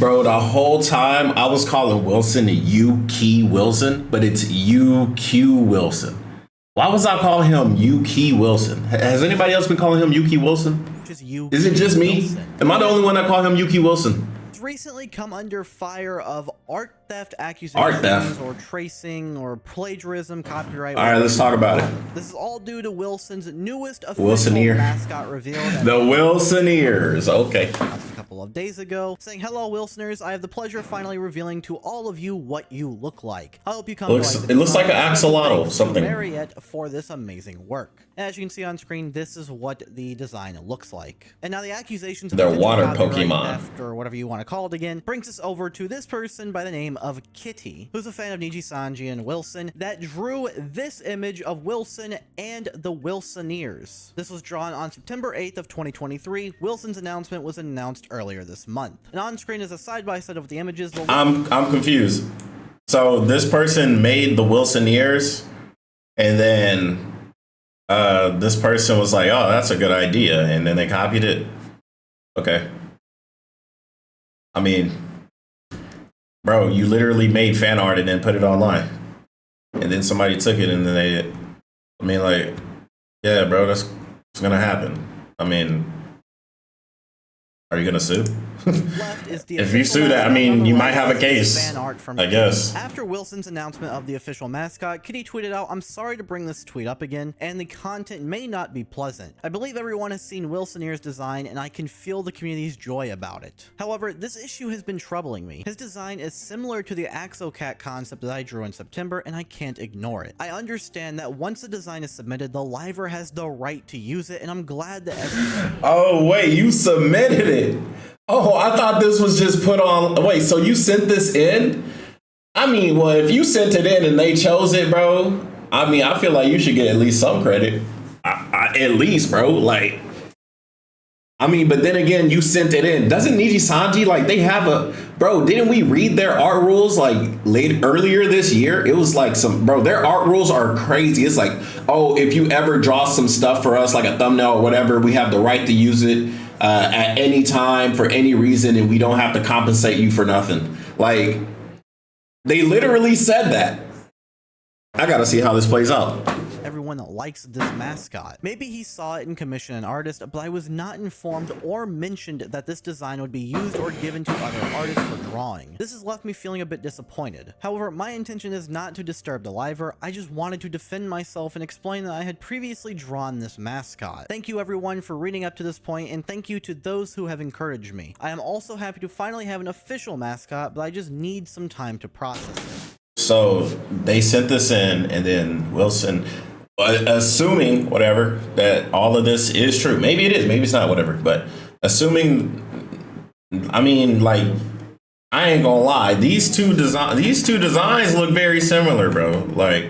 Bro, the whole time I was calling Wilson Key Wilson, but it's UQ Wilson. Why was I calling him Key Wilson? Has anybody else been calling him Key Wilson? Is it just me? Am I the only one that call him Key Wilson? Recently come under fire of art theft accusations or tracing or plagiarism, copyright. All right, let's talk about it. This is all due to Wilson's newest official mascot reveal. The Wilsoneers, okay. A couple of days ago, saying, "Hello, Wilsoners. I have the pleasure of finally revealing to all of you what you look like. I hope you come." It looks like an axolotl, something. Marriott for this amazing work. As you can see on screen, this is what the design looks like. And now the accusations of they're water Pokemon, theft or whatever you want to call it again, brings us over to this person by the name of Kitty, who's a fan of Nijisanji and Wilson, that drew this image of Wilson and the Wilsoneers. This was drawn on September 8th of 2023. Wilson's announcement was announced earlier this month. And on screen is a side-by-side of the images. I'm confused. So this person made the Wilsoneers, and then this person was like, "Oh, that's a good idea," and then they copied it. Okay. I mean, bro, you literally made fan art and then put it online, and then somebody took it and then they. I mean, like, yeah, bro, that's gonna happen. I mean, are you gonna sue? If you sue that, I mean, you might have a case, I guess. After Wilson's announcement of the official mascot, Kitty tweeted out, "I'm sorry to bring this tweet up again, and the content may not be pleasant. I believe everyone has seen Wilsoneer's design, and I can feel the community's joy about it. However, this issue has been troubling me. His design is similar to the Axocat concept that I drew in September, and I can't ignore it. I understand that once the design is submitted, the liver has the right to use it, and I'm glad that..." Oh, wait, you submitted it. Oh, I thought this was just put on. Wait, so you sent this in? I mean, well, if you sent it in and they chose it, bro, I mean, I feel like you should get at least some credit. At least, bro. Like, I mean, but then again, you sent it in. Doesn't Nijisanji, like, they have a... Bro, didn't we read their art rules, like, earlier this year? It was like some... Bro, their art rules are crazy. It's like, oh, if you ever draw some stuff for us, like a thumbnail or whatever, we have the right to use it at any time for any reason, and we don't have to compensate you for nothing. Like, they literally said that. I gotta see how this plays out. Everyone that likes this mascot. Maybe he saw it and commissioned an artist, but I was not informed or mentioned that this design would be used or given to other artists for drawing. This has left me feeling a bit disappointed. However, my intention is not to disturb the liver. I just wanted to defend myself and explain that I had previously drawn this mascot. Thank you everyone for reading up to this point, and thank you to those who have encouraged me. I am also happy to finally have an official mascot, but I just need some time to process it. So they sent this in, and then Wilson, assuming whatever that all of this is true, maybe it is, maybe it's not, whatever, but assuming, I mean, like, I ain't gonna lie, these two designs look very similar, bro. Like,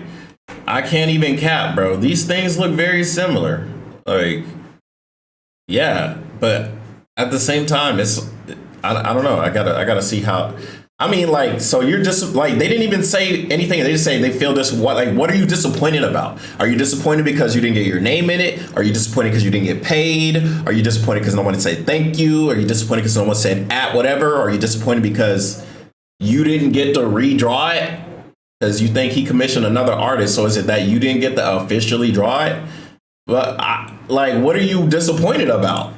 I can't even cap, bro. These things look very similar. Like, yeah, but at the same time, it's I don't know. I gotta see how. I mean, like, so you're just like, they didn't even say anything. They just say they feel this. What are you disappointed about? Are you disappointed because you didn't get your name in it? Are you disappointed because you didn't get paid? Are you disappointed because no one said thank you? Are you disappointed because no one said at whatever? Are you disappointed because you didn't get to redraw it because you think he commissioned another artist? So is it that you didn't get to officially draw it? But like, what are you disappointed about?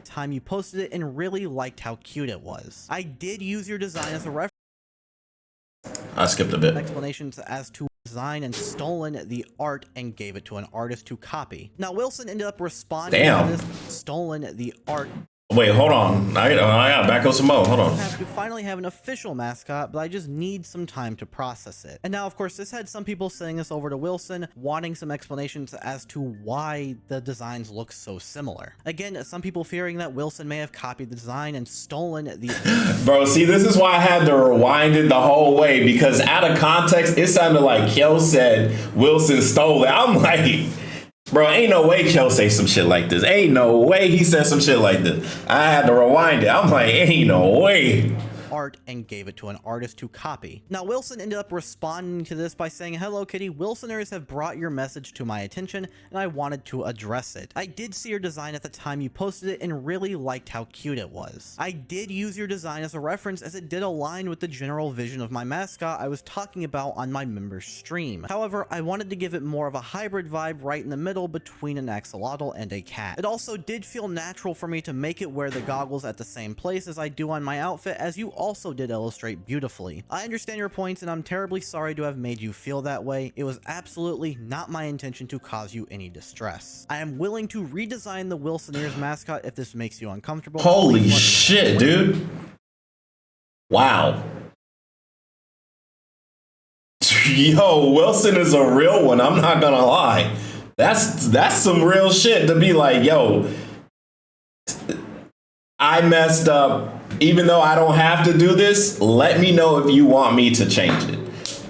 Time you posted it and really liked how cute it was. I did use your design as a reference. I skipped a bit. Explanations as to design and stolen the art and gave it to an artist to copy. Now Wilson ended up responding to this stolen the art. Wait, hold on. I got back up some more. Hold on. I have to finally have an official mascot, but I just need some time to process it. And now, of course, this had some people sending this over to Wilson, wanting some explanations as to why the designs look so similar. Again, some people fearing that Wilson may have copied the design and stolen the... Bro, see, this is why I had to rewind it the whole way, because out of context, it sounded like Kel said Wilson stole it. I'm like... Bro, ain't no way Kel say some shit like this. Ain't no way he said some shit like this. I had to rewind it. I'm like, ain't no way. art and gave it to an artist to copy. Now, Wilson ended up responding to this by saying, "Hello Kitty, Wilsoners have brought your message to my attention and I wanted to address it. I did see your design at the time you posted it and really liked how cute it was. I did use your design as a reference as it did align with the general vision of my mascot I was talking about on my members stream. However, I wanted to give it more of a hybrid vibe right in the middle between an axolotl and a cat. It also did feel natural for me to make it wear the goggles at the same place as I do on my outfit, as you also did illustrate beautifully. I understand your points and I'm terribly sorry to have made you feel that way. It was absolutely not my intention to cause you any distress. I am willing to redesign the Wilsoneers mascot if this makes you uncomfortable." Holy shit, dude. Wow. Yo, Wilson is a real one. I'm not gonna lie. That's some real shit to be like, yo, I messed up. Even though I don't have to do this, let me know if you want me to change it.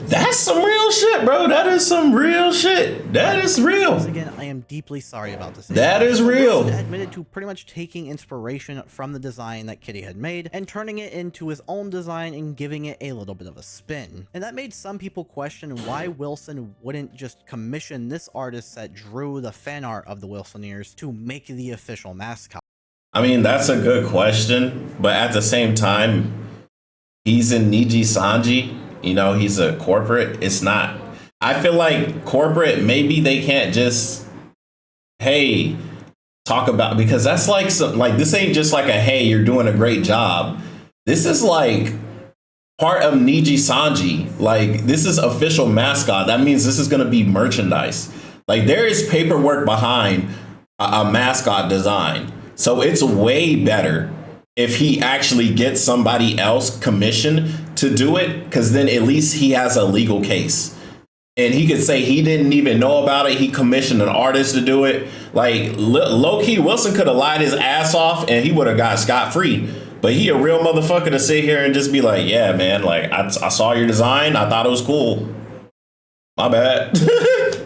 That's some real shit, bro. That is some real shit. That is real. Once again, I am deeply sorry about this. That is real. Wilson admitted to pretty much taking inspiration from the design that Kitty had made and turning it into his own design and giving it a little bit of a spin. And that made some people question why Wilson wouldn't just commission this artist that drew the fan art of the Wilsoneers to make the official mascot. I mean, that's a good question, but at the same time, he's in Nijisanji. You know, he's a corporate. It's not. I feel like corporate, maybe they can't just, hey, talk about, because that's like some, like, this ain't just like a, hey, you're doing a great job. This is like part of Nijisanji. Like, this is official mascot. That means this is going to be merchandise. Like, there is paperwork behind a mascot design. So it's way better if he actually gets somebody else commissioned to do it, because then at least he has a legal case. And he could say he didn't even know about it. He commissioned an artist to do it. Like, low-key, Wilson could have lied his ass off and he would have got scot-free. But he a real motherfucker to sit here and just be like, yeah, man, like, I saw your design. I thought it was cool. My bad.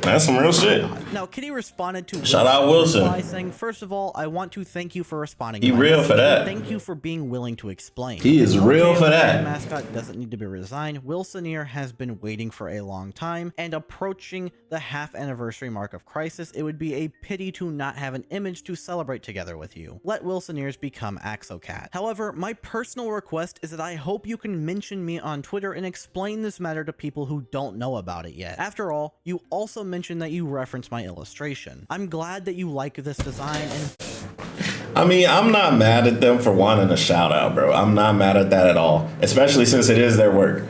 That's some real shit. Now, Kitty responded to shout out Wilson by saying, "First of all, I want to thank you for responding. He real for that. Thank you for being willing to explain. He is real for that. The mascot doesn't need to be resigned. Wilsoneer has been waiting for a long time, and approaching the half anniversary mark of Crisis, it would be a pity to not have an image to celebrate together with you. Let Wilsoneers become Axocat. However, my personal request is that I hope you can mention me on Twitter and explain this matter to people who don't know about it yet. After all, you also mentioned that you referenced my illustration. I'm glad that you like this design, and I mean, I'm not mad at them for wanting a shout out, bro. I'm not mad at that at all, especially since it is their work.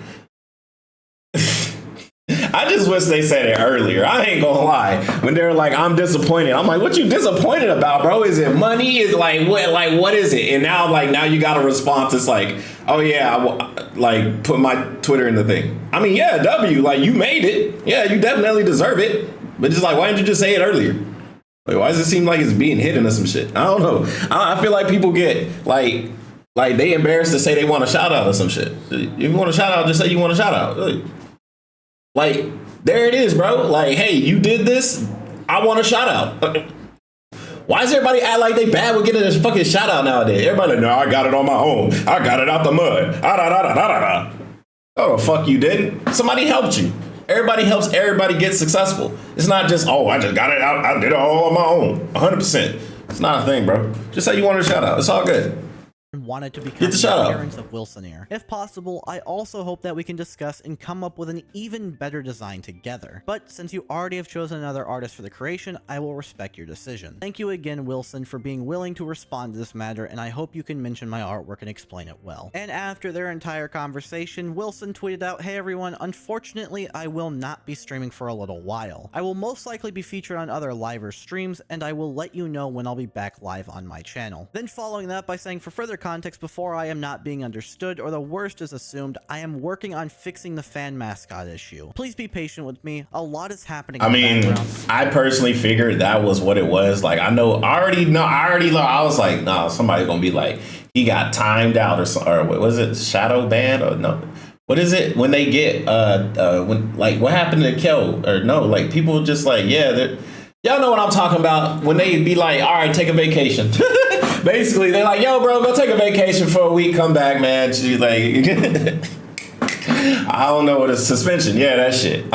I just wish they said it earlier. I ain't gonna lie. When they're like, I'm disappointed. I'm like, what you disappointed about, bro? Is it money? Is like what is it? And now you got a response. It's like, oh yeah, like put my Twitter in the thing. I mean, yeah, W, like you made it. Yeah, you definitely deserve it. But just like, why didn't you just say it earlier? Like, why does it seem like it's being hidden or some shit? I don't know. I feel like people get like they embarrassed to say they want a shout out or some shit. If you want a shout out, just say you want a shout out. Like, there it is, bro. Like, hey, you did this. I want a shout out. Why does everybody act like they bad with getting a fucking shout out nowadays? Everybody, no, I got it on my own. I got it out the mud. Oh, fuck you didn't. Somebody helped you. Everybody helps everybody get successful. It's not just, oh, I just got it out. I did it all on my own. 100%. It's not a thing, bro. Just say you want a shout out. It's all good. Wanted to become the appearance of Wilsoneer. If possible, I also hope that we can discuss and come up with an even better design together. But since you already have chosen another artist for the creation, I will respect your decision. Thank you again, Wilson, for being willing to respond to this matter, and I hope you can mention my artwork and explain it well. And after their entire conversation, Wilson tweeted out, "Hey everyone, unfortunately, I will not be streaming for a little while. I will most likely be featured on other live or streams, and I will let you know when I'll be back live on my channel." Then following that by saying, "For further context, before I am not being understood or the worst is assumed, I am working on fixing the fan mascot issue. Please be patient with me. A lot is happening." I mean, I personally figured that was what it was. Like, I already know. I was like, nah, somebody's gonna be like, he got timed out or something. Or what was it? Shadow ban or no? What is it when they get when, like, what happened to Kel? Or no, like, people just like, yeah, y'all know what I'm talking about, when they be like, all right, take a vacation. Basically, they're like, yo, bro, go take a vacation for a week, come back, man. She's like, I don't know what a suspension. Yeah, that shit.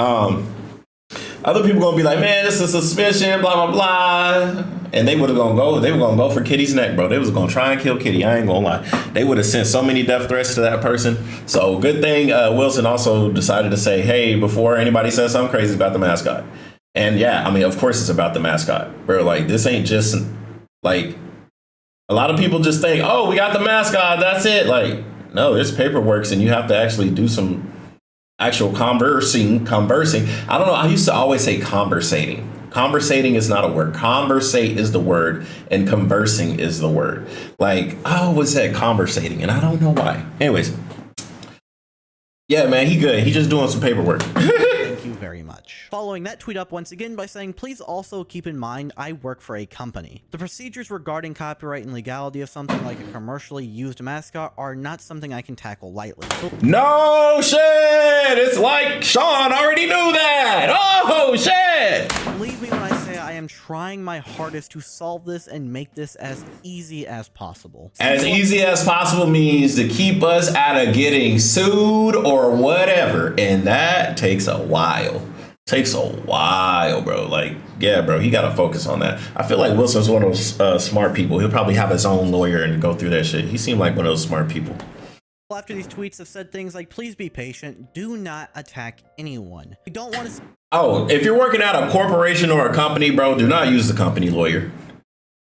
Other people gonna be like, man, this is a suspension, blah blah blah, and they would have gonna go. They were gonna go for Kitty's neck, bro. They was gonna try and kill Kitty. I ain't gonna lie. They would have sent so many death threats to that person. So good thing Wilson also decided to say, hey, before anybody says something crazy about the mascot. And yeah, I mean, of course it's about the mascot, bro. Like this ain't just like a lot of people just think, oh, we got the mascot, that's it. Like no, there's paperwork, and you have to actually do some actual conversing. I don't know. I used to always say conversating. Conversating is not a word. Conversate is the word, and conversing is the word. Like I always said conversating, and I don't know why. Anyways, yeah, man, he good. He just doing some paperwork. Thank you very much. Following that tweet up once again by saying, please also keep in mind I work for a company. The procedures regarding copyright and legality of something like a commercially used mascot are not something I can tackle lightly. No shit! It's like Sean already knew that! Oh shit! Believe me when I say I am trying my hardest to solve this and make this as easy as possible. As easy as possible means to keep us out of getting sued or whatever, and that takes a while. Takes a while, bro. Like, yeah, bro, he got to focus on that. I feel like Wilson's one of those smart people. He'll probably have his own lawyer and go through that shit. He seemed like one of those smart people. After these tweets have said things like, please be patient, do not attack anyone. We don't want to... Oh, if you're working at a corporation or a company, bro, do not use the company lawyer.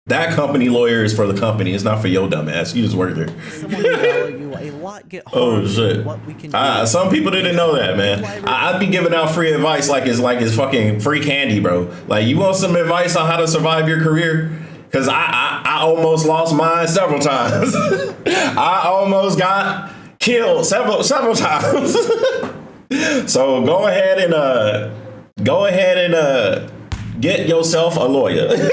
That company lawyer is for the company. It's not for your dumb ass. You just work there. Someone who value a lot get harmed. Oh shit! What we can do. Some people didn't know that, man. I'd be giving out free advice like it's fucking free candy, bro. Like you want some advice on how to survive your career? Because I almost lost mine several times. I almost got killed several times. So go ahead and get yourself a lawyer.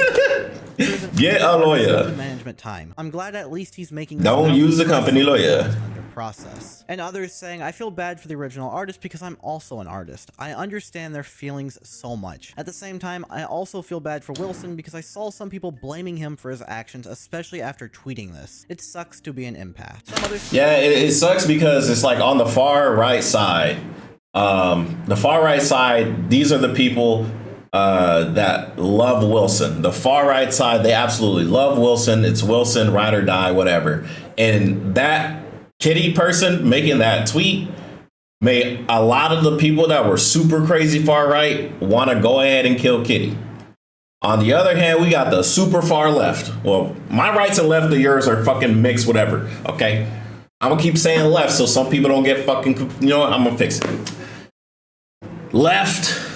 Get a lawyer. Management time. I'm glad at least he's making. Don't use the company lawyer. Under process. And others saying, I feel bad for the original artist because I'm also an artist. I understand their feelings so much. At the same time, I also feel bad for Wilson because I saw some people blaming him for his actions, especially after tweeting this. It sucks to be an empath. Yeah, it sucks because it's like on the far right side. The far right side, these are the people that love Wilson. The far right side, they absolutely love Wilson. It's Wilson, ride or die, whatever. And that Kitty person making that tweet made a lot of the people that were super crazy far right want to go ahead and kill Kitty. On the other hand, we got the super far left. Well, my rights and left of yours are fucking mixed, whatever. Okay, I'm gonna keep saying left so some people don't get fucking. You know what? I'm gonna fix it. Left.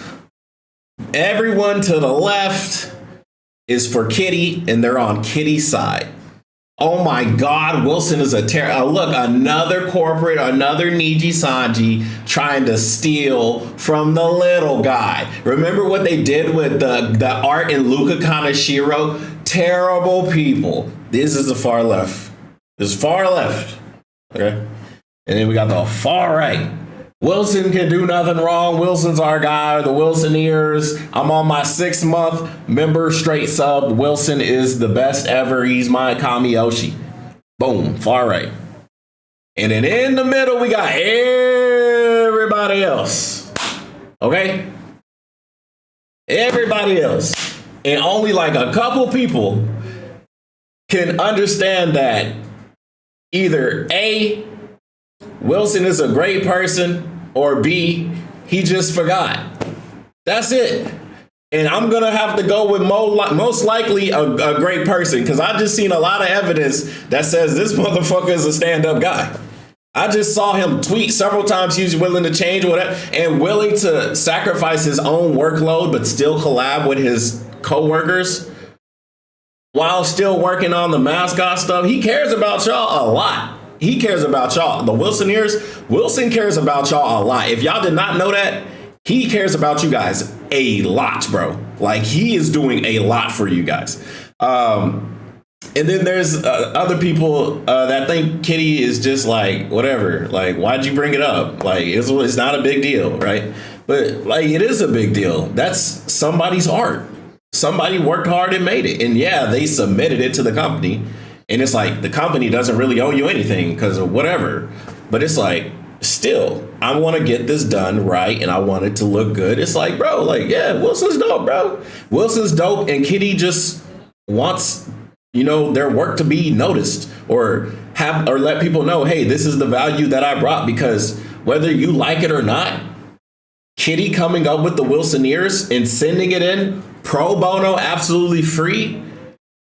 Everyone to the left is for Kitty, and they're on Kitty's side. Oh my God, Wilson is a terror. Look, another corporate, another Nijisanji trying to steal from the little guy. Remember what they did with the art in Luca Kaneshiro? Terrible people. This is the far left. This is far left. Okay. And then we got the far right. Wilson can do nothing wrong. Wilson's our guy, the Wilsoneers. I'm on my 6th month member straight sub. Wilson is the best ever. He's my Kamiyoshi. Boom, far right. And then in the middle, we got everybody else. Okay? Everybody else. And only like a couple people can understand that either A, Wilson is a great person, or B, he just forgot. That's it. And I'm going to have to go with most likely a great person, because I just seen a lot of evidence that says this motherfucker is a stand-up guy. I just saw him tweet several times he's willing to change whatever and willing to sacrifice his own workload but still collab with his coworkers while still working on the mascot stuff. He cares about y'all a lot. He cares about y'all. The Wilsoneers, Wilson cares about y'all a lot. If y'all did not know that, he cares about you guys a lot, bro. Like, he is doing a lot for you guys. And then there's other people that think Kitty is just like, whatever. Like, why'd you bring it up? Like, it's not a big deal, right? But, like, it is a big deal. That's somebody's art. Somebody worked hard and made it. And, yeah, they submitted it to the company. And it's like the company doesn't really owe you anything because of whatever. But it's like, still, I want to get this done right and I want it to look good. It's like, bro, like, yeah, Wilson's dope, bro. Wilson's dope, and Kitty just wants, you know, their work to be noticed or let people know, hey, this is the value that I brought, because whether you like it or not, Kitty coming up with the Wilsoneers and sending it in pro bono, absolutely free,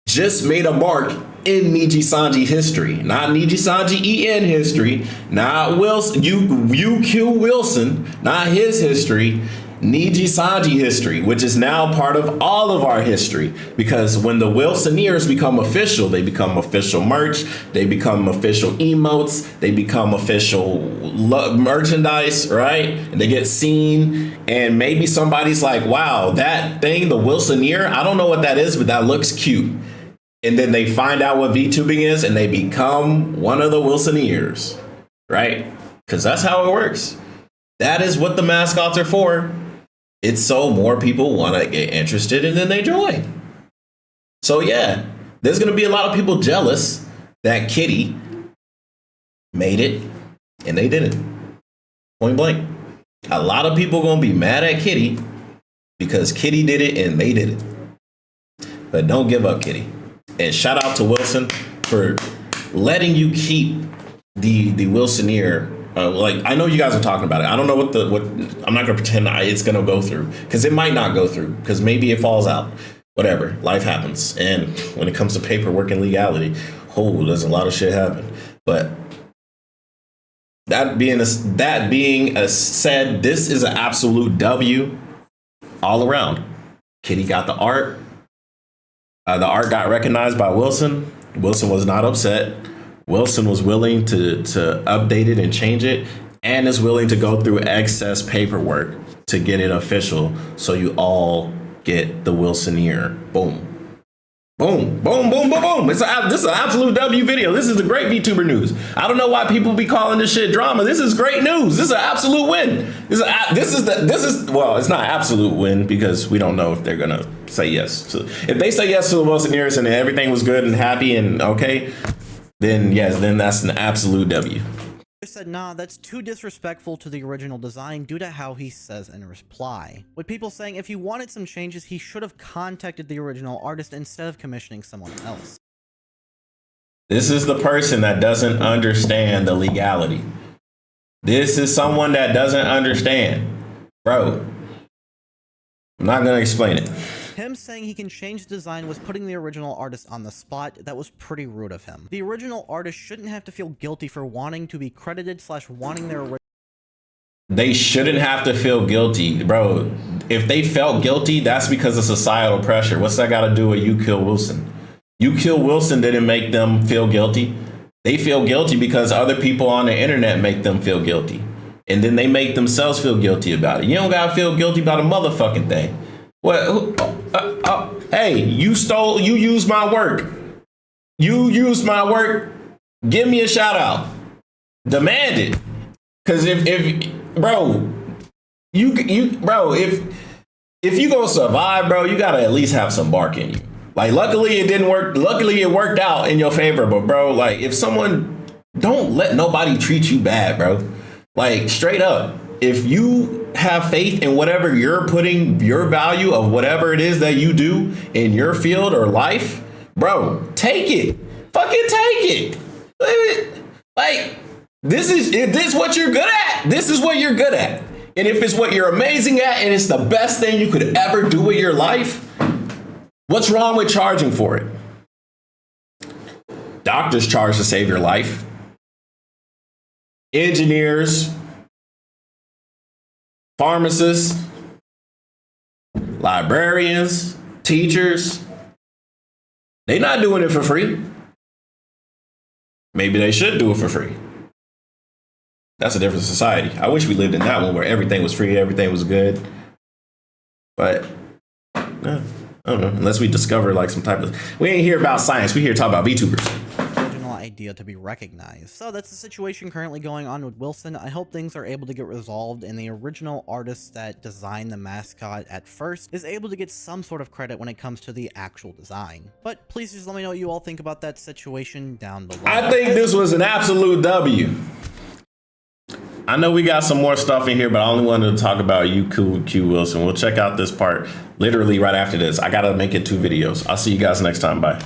just made a mark in Nijisanji history, not Nijisanji EN history, not Wilson, UQ Wilson, not his history, Nijisanji history, which is now part of all of our history. Because when the Wilsoneers become official, they become official merch, they become official emotes, they become official merchandise, right? And they get seen, and maybe somebody's like, wow, that thing, the Wilsoneer, I don't know what that is, but that looks cute. And then they find out what VTubing is and they become one of the Wilsoneers, right? Because that's how it works. That is what the mascots are for. It's so more people want to get interested and then they join. So yeah, there's going to be a lot of people jealous that Kitty made it and they didn't. Point blank. A lot of people going to be mad at Kitty because Kitty did it and they did it. But don't give up, Kitty. And shout out to Wilson for letting you keep the Wilsoneer. Like, I know you guys are talking about it. I don't know what I'm not gonna pretend it's gonna go through, because it might not go through, because maybe it falls out. Whatever, life happens. And when it comes to paperwork and legality, there's a lot of shit happen. But that being said, this is an absolute W all around. Kitty got the art. The art got recognized by Wilson. Wilson was not upset. Wilson was willing to update it and change it, and is willing to go through excess paperwork to get it official, so you all get the Wilsoneer. Boom. Boom, boom, boom, boom, boom. This is an absolute W video. This is the great VTuber news. I don't know why people be calling this shit drama. This is great news. This is an absolute win. Well, it's not an absolute win because we don't know if they're gonna say yes. So if they say yes to the Wilsoneers and everything was good and happy and okay, then yes, then that's an absolute W. I said, nah, that's too disrespectful to the original design due to how he says in reply. With people saying if he wanted some changes, he should have contacted the original artist instead of commissioning someone else. This is the person that doesn't understand the legality. This is someone that doesn't understand. Bro, I'm not going to explain it. Him saying he can change the design was putting the original artist on the spot. That was pretty rude of him. The original artist shouldn't have to feel guilty for wanting to be credited / wanting their original. They shouldn't have to feel guilty, bro. If they felt guilty, that's because of societal pressure. What's that got to do with You Kill Wilson? You Kill Wilson didn't make them feel guilty. They feel guilty because other people on the internet make them feel guilty. And then they make themselves feel guilty about it. You don't got to feel guilty about a motherfucking thing. What? Hey, you used my work. You used my work. Give me a shout out. Demand it. Cause if bro, if you gonna survive, bro, you gotta at least have some bark in you. Like, luckily it didn't work. Luckily it worked out in your favor. But bro, like, if someone, don't let nobody treat you bad, bro. Like, straight up. If you have faith in whatever you're putting your value of whatever it is that you do in your field or life, bro, take it. Fucking take it. Like, this is what you're good at. This is what you're good at. And if it's what you're amazing at and it's the best thing you could ever do with your life, what's wrong with charging for it? Doctors charge to save your life. Engineers, pharmacists, librarians, teachers, they're not doing it for free. Maybe they should do it for free. That's a different society. I wish we lived in that one where everything was free, everything was good. But I don't know, unless we discover like some type of, we ain't hear about science, we here to talk about VTubers. Original idea to be recognized. So that's the situation currently going on with Wilson. I hope things are able to get resolved and the original artist that designed the mascot at first is able to get some sort of credit when it comes to the actual design. But please just let me know what you all think about that situation down below. I think this was an absolute W. I know we got some more stuff in here, but I only wanted to talk about you, Q Wilson. We'll check out this part literally right after this. I gotta make it 2 videos. I'll see you guys next time. Bye.